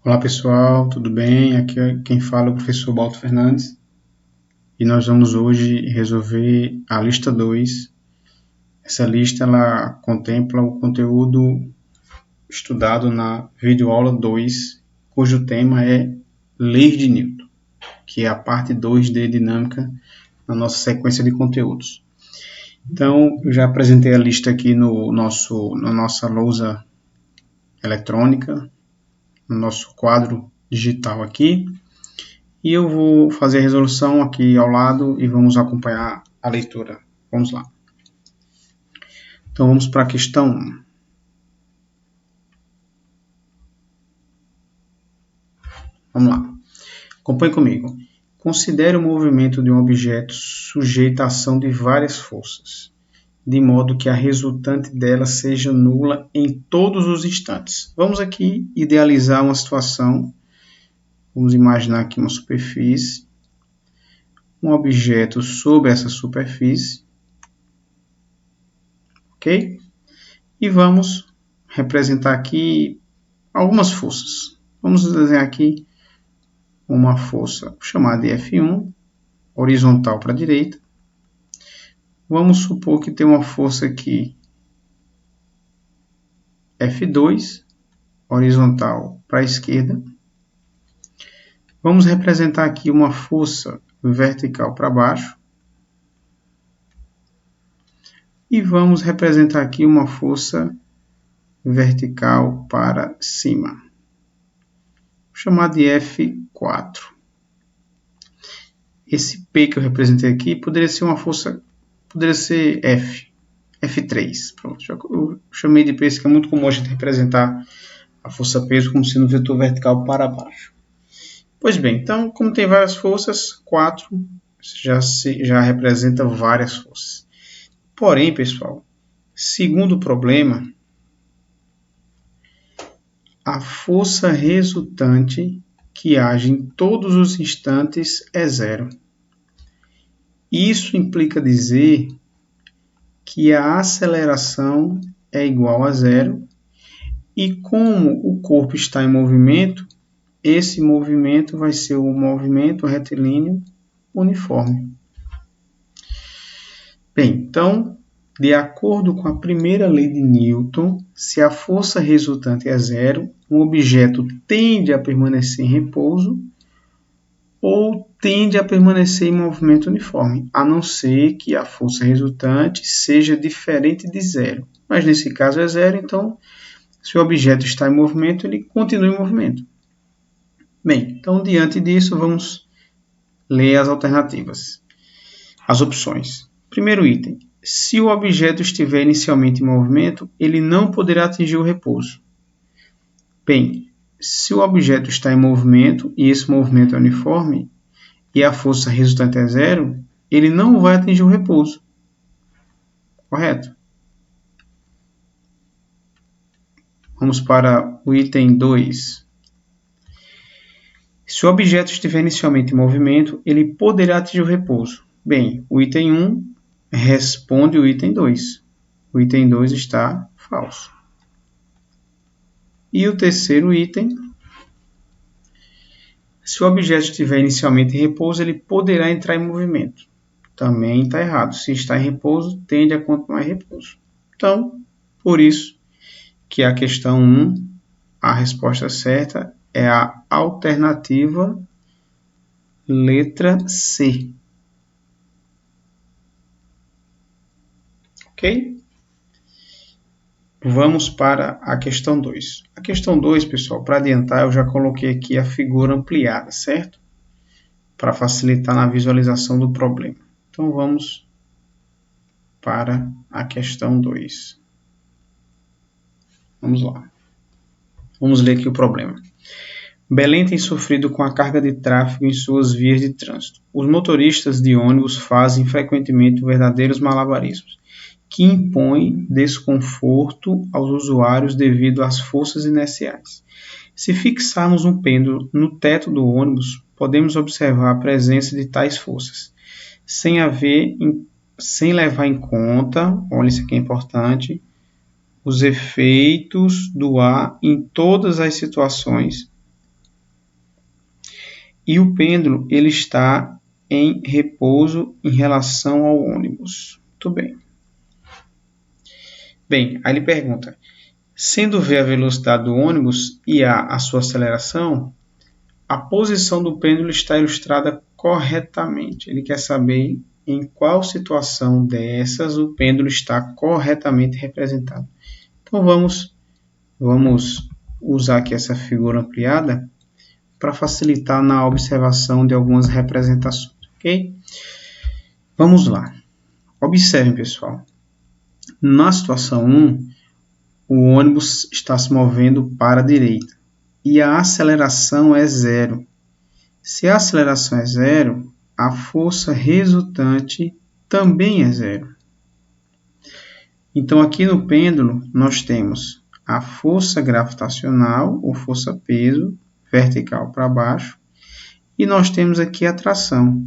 Olá pessoal, tudo bem? Aqui quem fala é o professor Balto Fernandes e nós vamos hoje resolver a lista 2. Essa lista ela contempla o conteúdo estudado na videoaula 2, cujo tema é Leis de Newton, que é a parte 2 de dinâmica na nossa sequência de conteúdos. Então, eu já apresentei a lista aqui na nossa lousa eletrônica, no nosso quadro digital aqui. E eu vou fazer a resolução aqui ao lado e vamos acompanhar a leitura. Vamos lá. Então vamos para a questão 1. Vamos lá. Acompanhe comigo. Considere o movimento de um objeto sujeito à ação de várias forças, de modo que a resultante dela seja nula em todos os instantes. Vamos aqui idealizar uma situação. Vamos imaginar aqui uma superfície, um objeto sobre essa superfície, ok? E vamos representar aqui algumas forças. Vamos desenhar aqui uma força chamada de F1, horizontal para a direita. Vamos supor que tem uma força aqui F2, horizontal para a esquerda. Vamos representar aqui uma força vertical para baixo. E vamos representar aqui uma força vertical para cima. Vou chamar de F4. Esse P que eu representei aqui poderia ser uma força, poderia ser F3. Pronto, eu chamei de P, que é muito comum a gente representar a força peso como sendo um vetor vertical para baixo. Pois bem, então, como tem várias forças, 4 já representa várias forças. Porém, pessoal, segundo o problema, a força resultante que age em todos os instantes é zero. Isso implica dizer que a aceleração é igual a zero e como o corpo está em movimento, esse movimento vai ser o movimento retilíneo uniforme. Bem, então, de acordo com a primeira lei de Newton, se a força resultante é zero, um objeto tende a permanecer em repouso ou tende a permanecer em movimento uniforme, a não ser que a força resultante seja diferente de zero. Mas nesse caso é zero, então, se o objeto está em movimento, ele continua em movimento. Bem, então, diante disso, vamos ler as alternativas, as opções. Primeiro item. Se o objeto estiver inicialmente em movimento, ele não poderá atingir o repouso. Bem, se o objeto está em movimento e esse movimento é uniforme e a força resultante é zero, ele não vai atingir o repouso. Correto? Vamos para o item 2. Se o objeto estiver inicialmente em movimento, ele poderá atingir o repouso. Bem, o item 1 responde o item 2. O item 2 está falso. E o terceiro item, se o objeto estiver inicialmente em repouso, ele poderá entrar em movimento. Também está errado. Se está em repouso, tende a continuar em repouso. Então, por isso que a questão 1, a resposta certa é a alternativa letra C. Ok? Vamos para a questão 2. A questão 2, pessoal, para adiantar, eu já coloquei aqui a figura ampliada, certo? Para facilitar na visualização do problema. Então, vamos para a questão 2. Vamos lá. Vamos ler aqui o problema. Belém tem sofrido com a carga de tráfego em suas vias de trânsito. Os motoristas de ônibus fazem frequentemente verdadeiros malabarismos, que impõem desconforto aos usuários devido às forças inerciais. Se fixarmos um pêndulo no teto do ônibus, podemos observar a presença de tais forças, sem levar em conta, olha isso aqui é importante, os efeitos do ar em todas as situações e o pêndulo ele está em repouso em relação ao ônibus. Muito bem. Bem, aí ele pergunta, sendo V a velocidade do ônibus e A a sua aceleração, a posição do pêndulo está ilustrada corretamente. Ele quer saber em qual situação dessas o pêndulo está corretamente representado. Então vamos usar aqui essa figura ampliada para facilitar na observação de algumas representações, ok? Vamos lá. Observem, pessoal. Na situação 1, o ônibus está se movendo para a direita e a aceleração é 0. Se a aceleração é 0, a força resultante também é 0. Então, aqui no pêndulo, nós temos a força gravitacional, ou força-peso, vertical para baixo, e nós temos aqui a tração.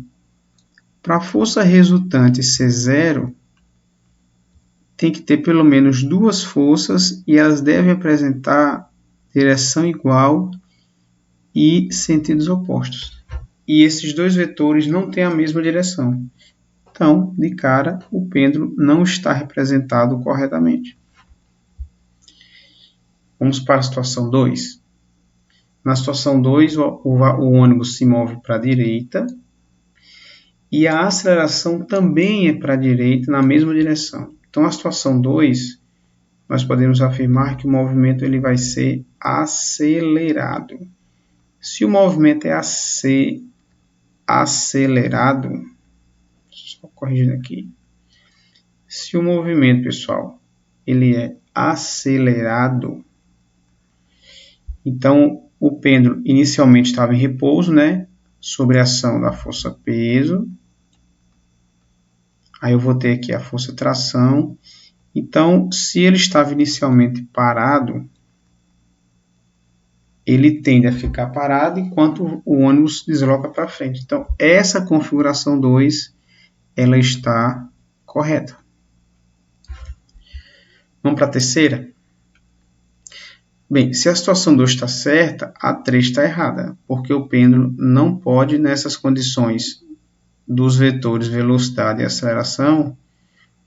Para a força resultante ser 0, tem que ter pelo menos duas forças e elas devem apresentar direção igual e sentidos opostos. E esses dois vetores não têm a mesma direção. Então, de cara, o pêndulo não está representado corretamente. Vamos para a situação 2. Na situação 2, o ônibus se move para a direita e a aceleração também é para a direita na mesma direção. Então, na situação 2, nós podemos afirmar que o movimento ele vai ser acelerado. Se o movimento é acelerado, só corrigindo aqui, se o movimento, pessoal, ele é acelerado, então o pêndulo inicialmente estava em repouso, né, sobre a ação da força-peso. Aí eu vou ter aqui a força-tração. Então, se ele estava inicialmente parado, ele tende a ficar parado enquanto o ônibus se desloca para frente. Então, essa configuração 2, ela está correta. Vamos para a terceira? Bem, se a situação 2 está certa, a 3 está errada, porque o pêndulo não pode, nessas condições dos vetores velocidade e aceleração,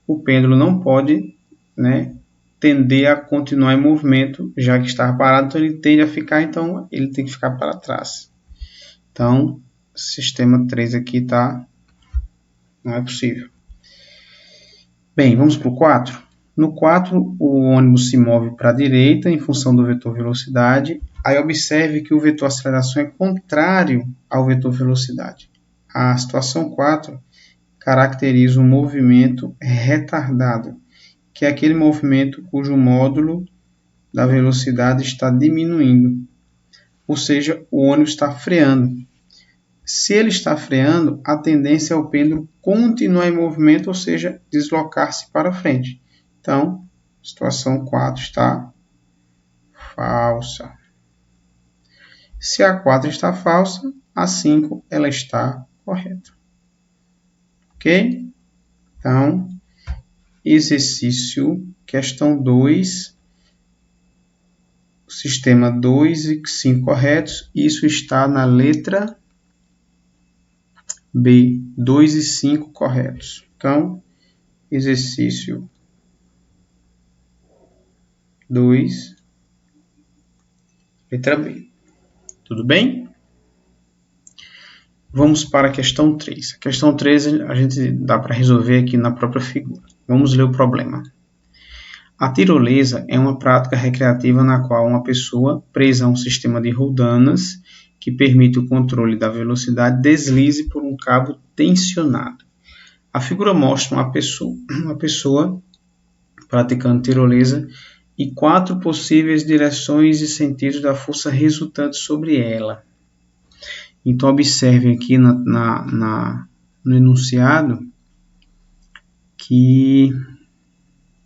o pêndulo não pode, né, tender a continuar em movimento, já que está parado, então ele tende a ficar, então ele tem que ficar para trás. Então, sistema 3 aqui não é possível. Bem, vamos para o 4. No 4, o ônibus se move para a direita em função do vetor velocidade. Aí observe que o vetor aceleração é contrário ao vetor velocidade. A situação 4 caracteriza um movimento retardado, que é aquele movimento cujo módulo da velocidade está diminuindo. Ou seja, o ônibus está freando. Se ele está freando, a tendência é o pêndulo continuar em movimento, ou seja, deslocar-se para frente. Então, a situação 4 está falsa. Se a 4 está falsa, a 5 ela está correta. Ok? Então, exercício, questão 2, sistema 2 e 5 corretos. Isso está na letra B, 2 e 5 corretos. Então, exercício 2, letra B. Tudo bem? Vamos para a questão 3. A questão 3 a gente dá para resolver aqui na própria figura. Vamos ler o problema. A tirolesa é uma prática recreativa na qual uma pessoa, presa a um sistema de roldanas que permite o controle da velocidade, deslize por um cabo tensionado. A figura mostra uma pessoa praticando tirolesa e 4 possíveis direções e sentidos da força resultante sobre ela. Então, observem aqui no enunciado que...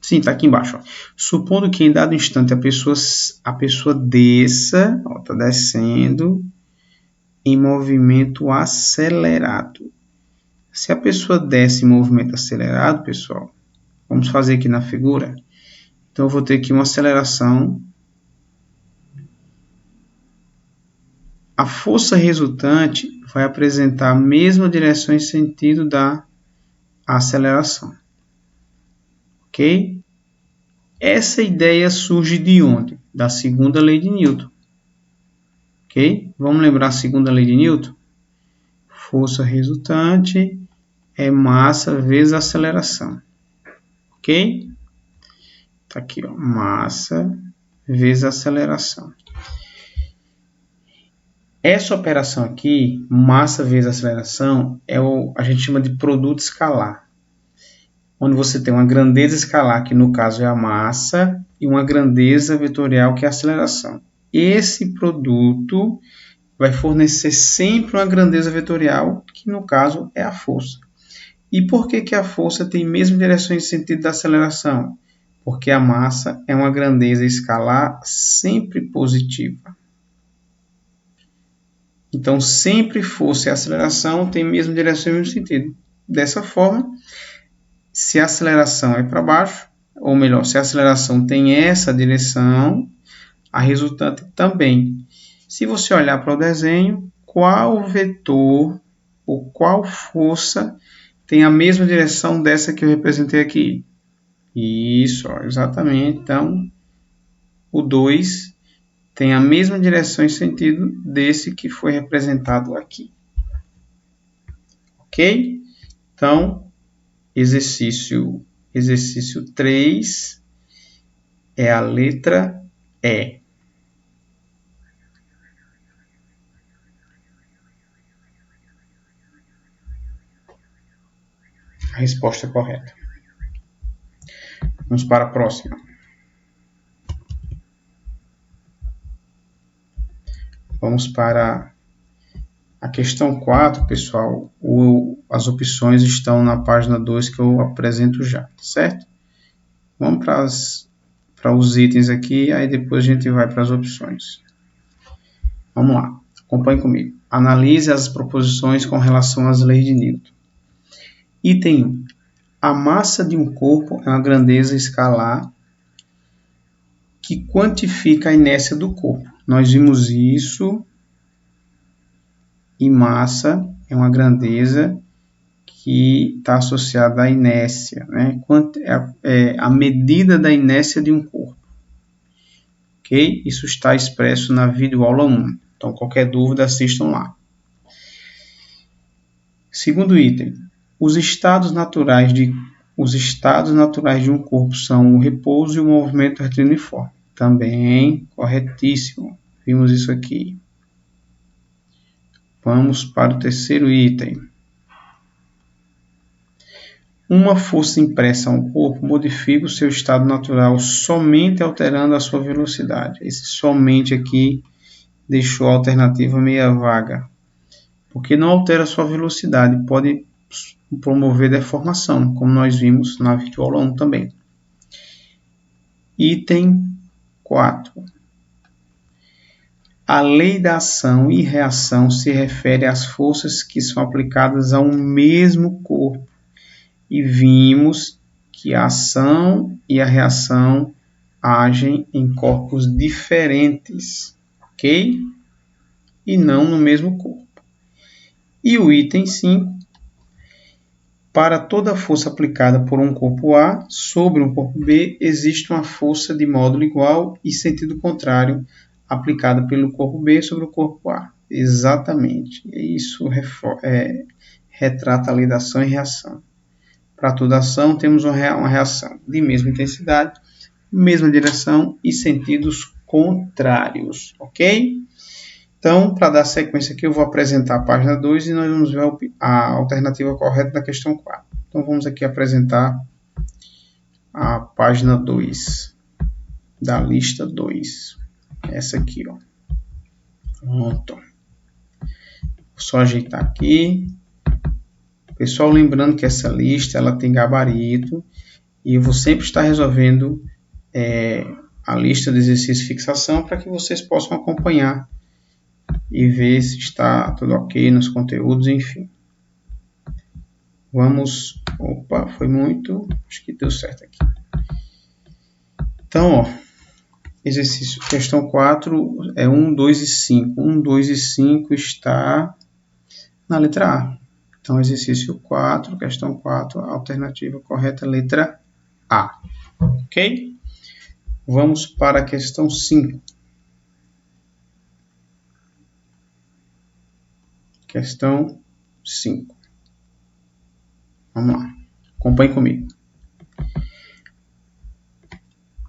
Sim, está aqui embaixo. Ó. Supondo que em dado instante a pessoa desça, está descendo, em movimento acelerado. Se a pessoa desce em movimento acelerado, pessoal, vamos fazer aqui na figura. Então, eu vou ter aqui uma aceleração. A força resultante vai apresentar a mesma direção e sentido da aceleração. Ok? Essa ideia surge de onde? Da segunda lei de Newton. Ok? Vamos lembrar a segunda lei de Newton? Força resultante é massa vezes aceleração. Ok? Tá aqui, ó, massa vezes aceleração. Essa operação aqui, massa vezes aceleração, a gente chama de produto escalar. Onde você tem uma grandeza escalar, que no caso é a massa, e uma grandeza vetorial, que é a aceleração. Esse produto vai fornecer sempre uma grandeza vetorial, que no caso é a força. E por que a força tem mesma direção e sentido da aceleração? Porque a massa é uma grandeza escalar sempre positiva. Então, sempre força e aceleração tem a mesma direção e mesmo sentido. Dessa forma, se a aceleração é para baixo, ou melhor, se a aceleração tem essa direção, a resultante também. Se você olhar para o desenho, qual vetor ou qual força tem a mesma direção dessa que eu representei aqui? Isso, ó, exatamente. Então, o 2 tem a mesma direção e sentido desse que foi representado aqui. Ok? Então, exercício 3 é a letra E. A resposta é correta. Vamos para a próxima. Vamos para a questão 4, pessoal. As opções estão na página 2 que eu apresento já, certo? Vamos para os itens aqui, aí depois a gente vai para as opções. Vamos lá, acompanhe comigo. Analise as proposições com relação às leis de Newton. Item 1. A massa de um corpo é uma grandeza escalar que quantifica a inércia do corpo. Nós vimos isso, e massa é uma grandeza que está associada à inércia, né? É a medida da inércia de um corpo. Ok? Isso está expresso na videoaula 1. Então, qualquer dúvida, assistam lá. Segundo item. Os estados naturais de um corpo são o repouso e o movimento retiliniforme. Também corretíssimo. Vimos isso aqui. Vamos para o terceiro item. Uma força impressa ao corpo modifica o seu estado natural somente alterando a sua velocidade. Esse somente aqui deixou a alternativa meia vaga. Porque não altera a sua velocidade, pode promover deformação, como nós vimos na videoaula 1 também. Item 4. A lei da ação e reação se refere às forças que são aplicadas a um mesmo corpo. E vimos que a ação e a reação agem em corpos diferentes, ok? E não no mesmo corpo. E o item 5. Para toda força aplicada por um corpo A sobre um corpo B, existe uma força de módulo igual e sentido contrário aplicada pelo corpo B sobre o corpo A. Exatamente. Isso retrata a lei da ação e reação. Para toda ação, temos uma reação de mesma intensidade, mesma direção e sentidos contrários, ok? Então, para dar sequência aqui, eu vou apresentar a página 2 e nós vamos ver a alternativa correta da questão 4. Então, vamos aqui apresentar a página 2, da lista 2. Essa aqui, ó. Pronto. Vou só ajeitar aqui. Pessoal, lembrando que essa lista ela tem gabarito e eu vou sempre estar resolvendo a lista de exercícios de fixação para que vocês possam acompanhar e ver se está tudo ok nos conteúdos, enfim. Vamos... Opa, foi muito... Acho que deu certo aqui. Então, ó, exercício, questão 4 é 1, 2 e 5. 1, 2 e 5 está na letra A. Então, exercício 4, questão 4, alternativa correta, letra A. Ok? Vamos para a questão 5. Questão 5. Vamos lá. Acompanhe comigo.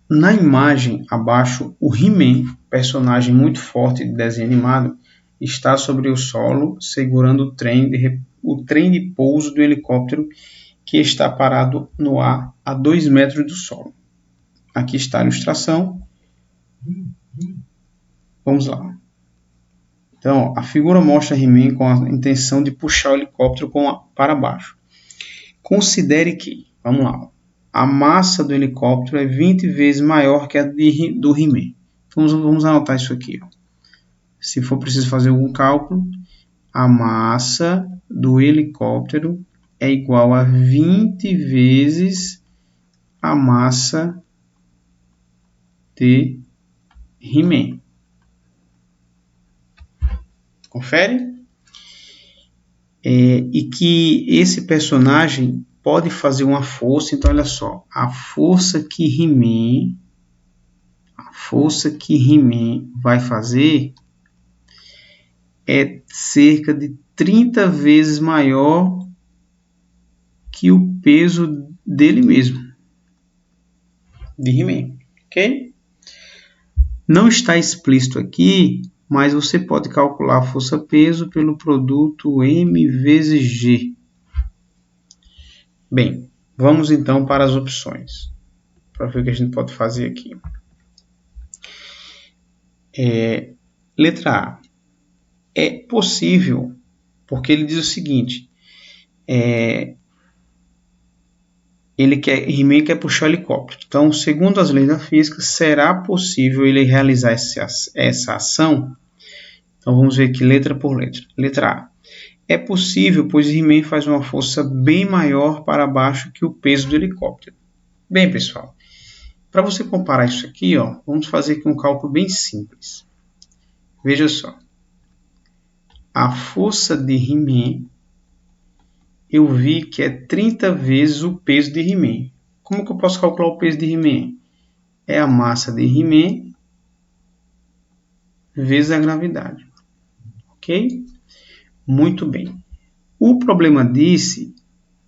Na imagem abaixo, o He-Man, personagem muito forte de desenho animado, está sobre o solo, segurando o trem de pouso do helicóptero que está parado no ar a 2 metros do solo. Aqui está a ilustração. Vamos lá. Então, a figura mostra He-Man com a intenção de puxar o helicóptero para baixo. Considere que, vamos lá, a massa do helicóptero é 20 vezes maior que a do He-Man. Vamos anotar isso aqui. Ó. Se for preciso fazer algum cálculo, a massa do helicóptero é igual a 20 vezes a massa de He-Man. Confere? E que esse personagem pode fazer uma força. Então, olha só. A força que He-Man vai fazer é cerca de 30 vezes maior que o peso dele mesmo, de He-Man, ok? Não está explícito aqui, mas você pode calcular a força-peso pelo produto M vezes G. Bem, vamos então para as opções, para ver o que a gente pode fazer aqui. Letra A. É possível, porque ele diz o seguinte, He-Man quer puxar o helicóptero. Então, segundo as leis da física, será possível ele realizar essa ação? Então, vamos ver aqui letra por letra. Letra A. É possível, pois He-Man faz uma força bem maior para baixo que o peso do helicóptero. Bem, pessoal, para você comparar isso aqui, ó, vamos fazer aqui um cálculo bem simples. Veja só. A força de He-Man, eu vi que é 30 vezes o peso de He-Man. Como que eu posso calcular o peso de He-Man? É a massa de He-Man vezes a gravidade. Ok? Muito bem. O problema disse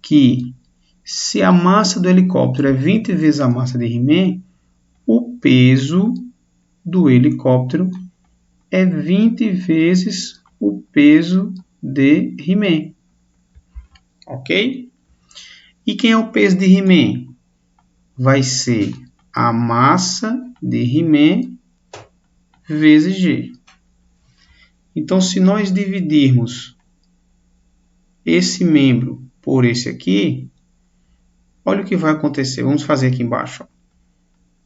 que se a massa do helicóptero é 20 vezes a massa de He-Man, o peso do helicóptero é 20 vezes o peso de He-Man. Ok? E quem é o peso de He-Man? Vai ser a massa de He-Man vezes G. Então, se nós dividirmos esse membro por esse aqui, olha o que vai acontecer. Vamos fazer aqui embaixo.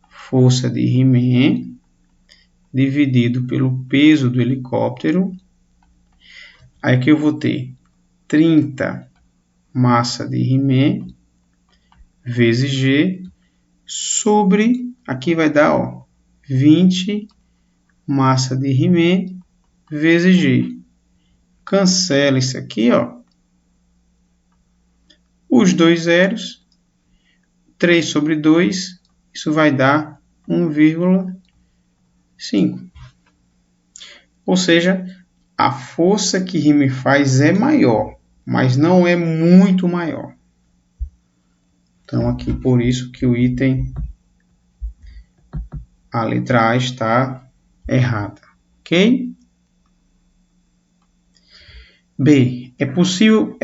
Força de He-Man dividido pelo peso do helicóptero. Aí aqui eu vou ter 30 massa de He-Man vezes G sobre, aqui vai dar, ó, 20 massa de He-Man vezes G. Cancela isso aqui, ó. Os dois zeros, 3 sobre 2, isso vai dar 1,5. Ou seja, a força que He-Man faz é maior, mas não é muito maior. Então, aqui por isso que o item, a letra A está errada. Ok? B. É possível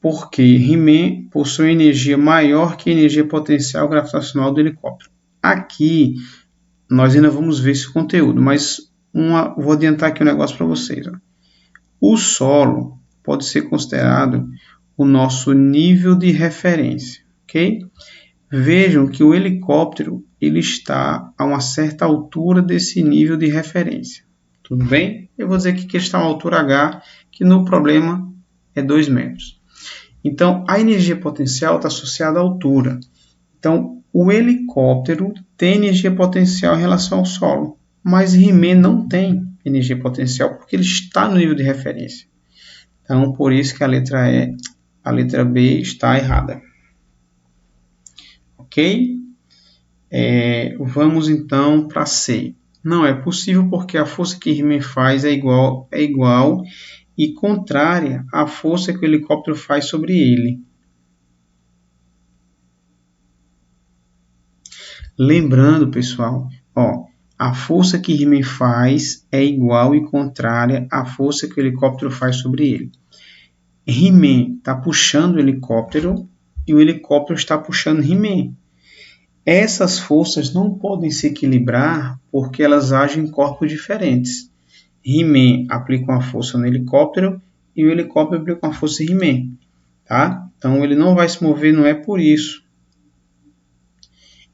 porque He-Man possui energia maior que a energia potencial gravitacional do helicóptero. Aqui, nós ainda vamos ver esse conteúdo, mas vou adiantar aqui um negócio para vocês. Ó. O solo pode ser considerado o nosso nível de referência. Ok? Vejam que o helicóptero ele está a uma certa altura desse nível de referência. Tudo bem? Eu vou dizer aqui que ele está a uma altura H, que no problema é 2 metros. Então, a energia potencial está associada à altura. Então, o helicóptero tem energia potencial em relação ao solo, mas He-Man não tem energia potencial porque ele está no nível de referência. Então, por isso que a letra B está errada. Ok? Vamos então para C. Não é possível porque a força que He-Man faz é igual e contrária à força que o helicóptero faz sobre ele. Lembrando, pessoal, a força que He-Man faz é igual e contrária à força que o helicóptero faz sobre ele. He-Man está puxando o helicóptero e o helicóptero está puxando He-Man. Essas forças não podem se equilibrar porque elas agem em corpos diferentes. He-Man aplica uma força no helicóptero e o helicóptero aplica uma força em He-Man. Tá? Então ele não vai se mover, não é por isso.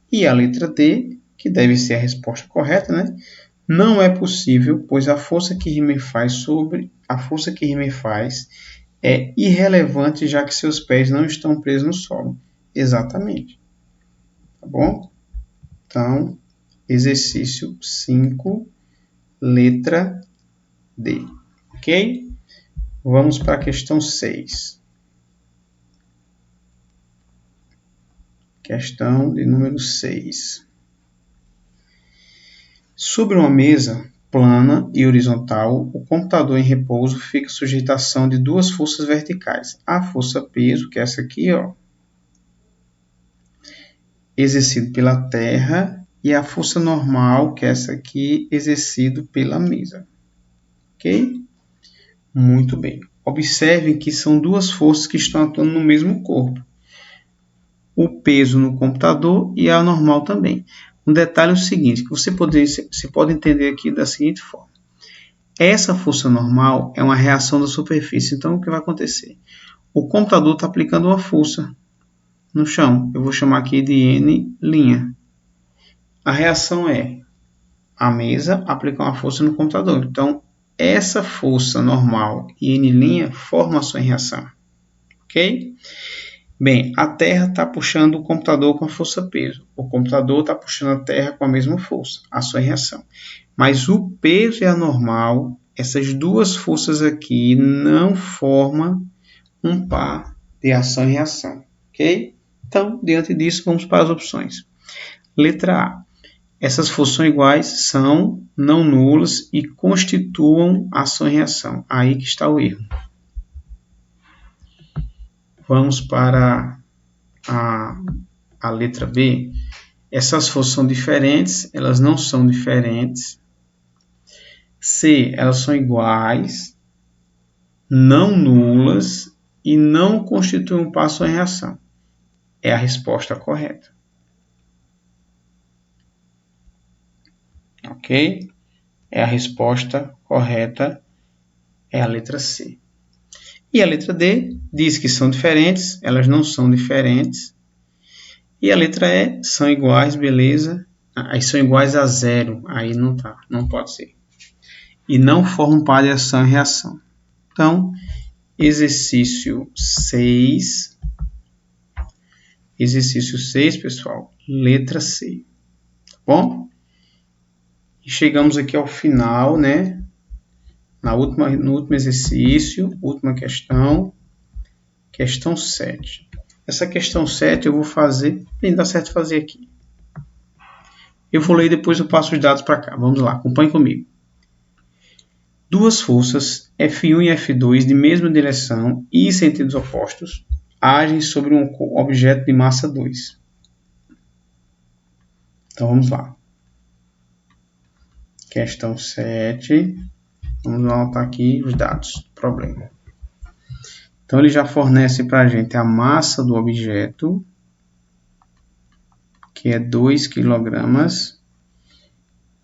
E a letra D, que deve ser a resposta correta, né? Não é possível, pois a força que He-Man faz é irrelevante, já que seus pés não estão presos no solo. Exatamente. Tá bom? Então, exercício 5, letra D. Ok? Vamos para a questão 6. Questão de número 6. Sobre uma mesa plana e horizontal, o computador em repouso fica sujeito à ação de duas forças verticais. A força peso, que é essa aqui, exercido pela terra, e a força normal, que é essa aqui, exercido pela mesa. Ok? Muito bem. Observem que são duas forças que estão atuando no mesmo corpo. O peso no computador e a normal também. Um detalhe é o seguinte, que você pode entender aqui da seguinte forma. Essa força normal é uma reação da superfície. Então, o que vai acontecer? O computador está aplicando uma força no chão. Eu vou chamar aqui de N'. A reação é a mesa aplicar uma força no computador. Então, essa força normal e N' formam a sua reação. Ok? Bem, a Terra está puxando o computador com a força peso. O computador está puxando a Terra com a mesma força, a sua reação. Mas o peso e a normal, essas duas forças aqui não formam um par de ação e reação. Ok? Então, diante disso, vamos para as opções. Letra A. Essas forças são iguais, são não nulas e constituam ação e reação. Aí que está o erro. Vamos para a letra B. Essas forças são diferentes, elas não são diferentes. C, elas são iguais, não nulas e não constituem um passo em reação. É a resposta correta. Ok? É a resposta correta, é a letra C. E a letra D diz que são diferentes, elas não são diferentes. E a letra E são iguais, beleza. Aí são iguais a zero, aí não tá, não pode ser. E não formam par de ação e reação. Então, exercício 6. Exercício 6, pessoal, letra C. Tá bom? E chegamos aqui ao final, né? No último exercício, última questão, questão 7. Essa questão 7 eu vou fazer, nem dá certo fazer aqui. Eu vou ler e depois eu passo os dados para cá. Vamos lá, acompanhe comigo. Duas forças, F1 e F2, de mesma direção e sentidos opostos, agem sobre um objeto de massa 2. Então vamos lá. Questão 7. Vamos anotar aqui os dados do problema. Então, ele já fornece para a gente a massa do objeto, que é 2 kg.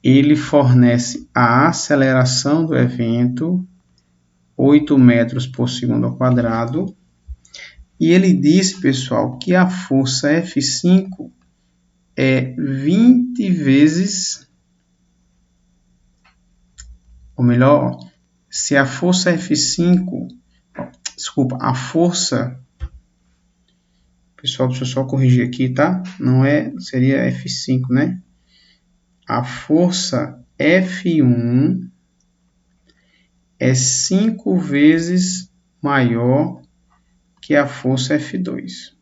Ele fornece a aceleração do evento, 8 metros por segundo ao quadrado. E ele disse, pessoal, que a força F5 é 20 vezes... Ou melhor, se a força F5... Desculpa, a força... Pessoal, deixa eu só corrigir aqui, tá? Não é, seria F5, né? A força F1 é 5 vezes maior que a força F2.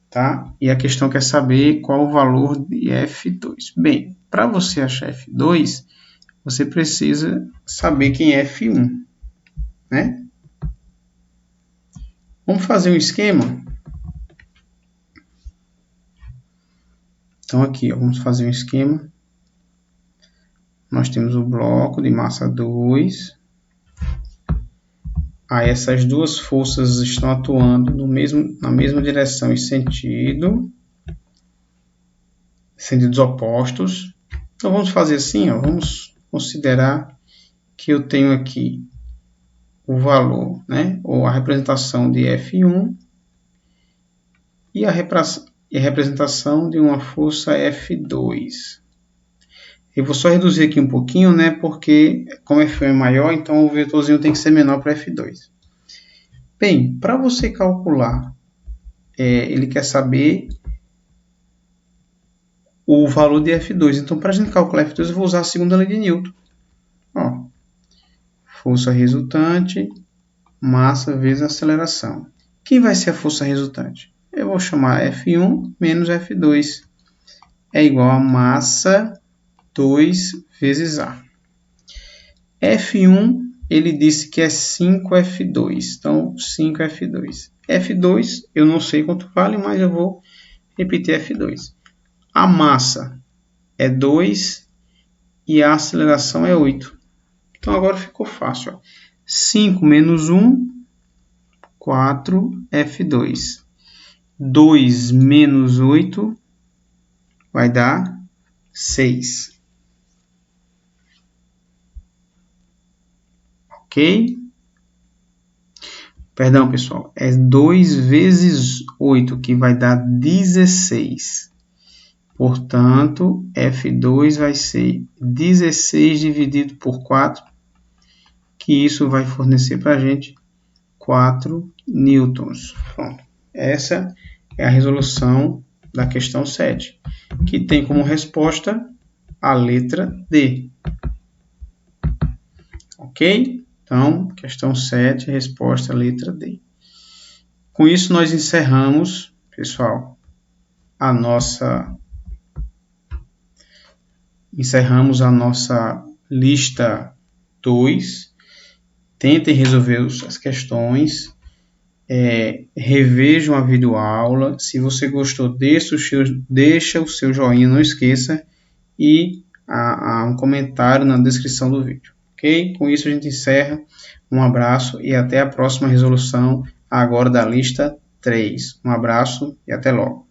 Tá? E a questão quer saber qual o valor de F2. Bem, para você achar F2, você precisa saber quem é F1, né? Vamos fazer um esquema? Então aqui, ó, vamos fazer um esquema. Nós temos o bloco de massa 2. Aí essas duas forças estão atuando na mesma direção e sentidos opostos. Então vamos fazer assim, ó, vamos considerar que eu tenho aqui o valor, né, ou a representação de F1 e a representação de uma força F2. Eu vou só reduzir aqui um pouquinho, né, porque como F1 é maior, então o vetorzinho tem que ser menor para F2. Bem, para você calcular, ele quer saber o valor de F2. Então, para a gente calcular F2, eu vou usar a segunda lei de Newton. Ó, força resultante, massa vezes aceleração. Quem vai ser a força resultante? Eu vou chamar F1 menos F2. É igual a massa 2 vezes A. F1, ele disse que é 5F2. Então, 5F2. F2, eu não sei quanto vale, mas eu vou repetir F2. A massa é 2 e a aceleração é 8. Então, agora ficou fácil. Ó. 5 menos 1, 4F2. 2 menos 8 vai dar 6. Ok? Perdão, pessoal. É 2 vezes 8, que vai dar 16. Portanto, F2 vai ser 16 dividido por 4, que isso vai fornecer para a gente 4 newtons. Pronto. Essa é a resolução da questão 7, que tem como resposta a letra D. Ok? Então, questão 7, resposta letra D. Com isso, nós encerramos, pessoal, a nossa lista 2. Tentem resolver as questões. Revejam a videoaula. Se você gostou, deixa o seu joinha, não esqueça. E um comentário na descrição do vídeo. Ok? Com isso a gente encerra. Um abraço e até a próxima resolução, agora da lista 3. Um abraço e até logo.